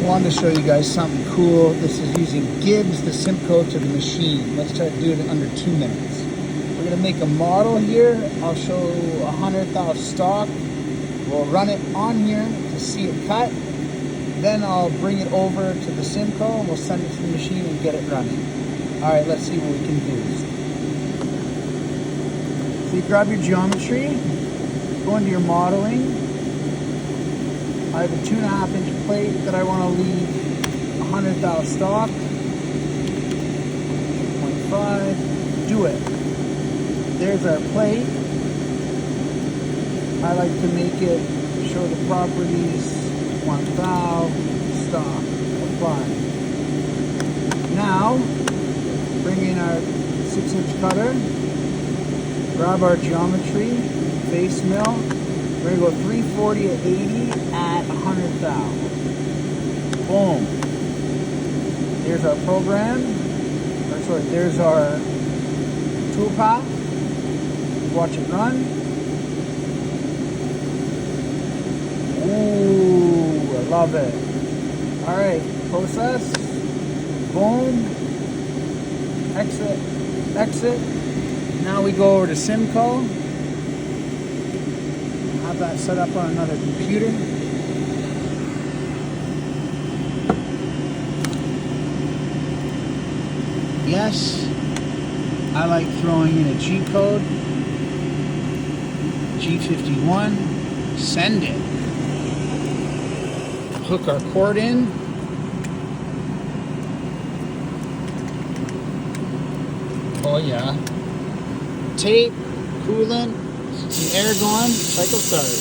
wanted to show you guys something cool. This is using Gibbs, the Simcoe, to the machine. Let's try to do it in under 2 minutes. We're gonna make a model here. I'll show 100,000 stock. We'll run it on here to see it cut. Then I'll bring it over to the Simcoe and we'll send it to the machine and get it running. All right, let's see what we can do. So you grab your geometry, go into your modeling. I have a 2.5 inch plate that I want to leave 100,000 stock. 0.5. Do it. There's our plate. I like to make it show the properties. 1,000 stock. Apply. Now, bring in our 6-inch cutter. Grab our geometry. Base mill. We're going to go 340 to 80 at 100,000. Boom. There's our program. There's our toolpath. Watch it run. Ooh, I love it. All right, process. Boom. Exit. Exit. Now we go over to Simcoe. Have that set up on another computer. Yes, I like throwing in a G code. G51. Send it. Hook our cord in. Oh yeah. Tape, coolant, some air going, cycle start.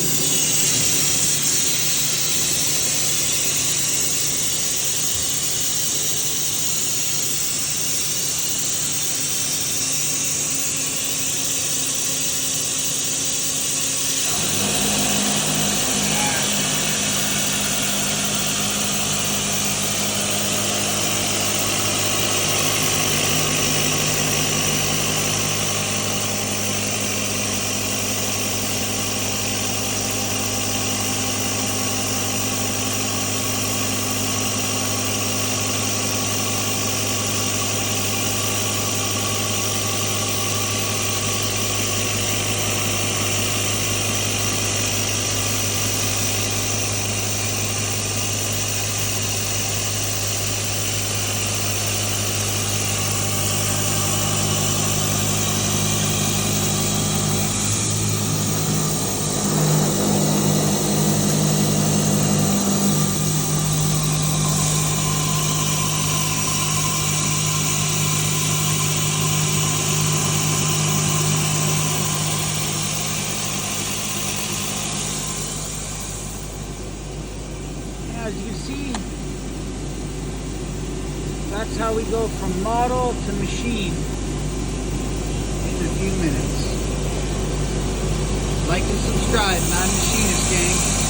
As you can see, that's how we go from model to machine in a few minutes. Like and subscribe, Mad Machinist Gang.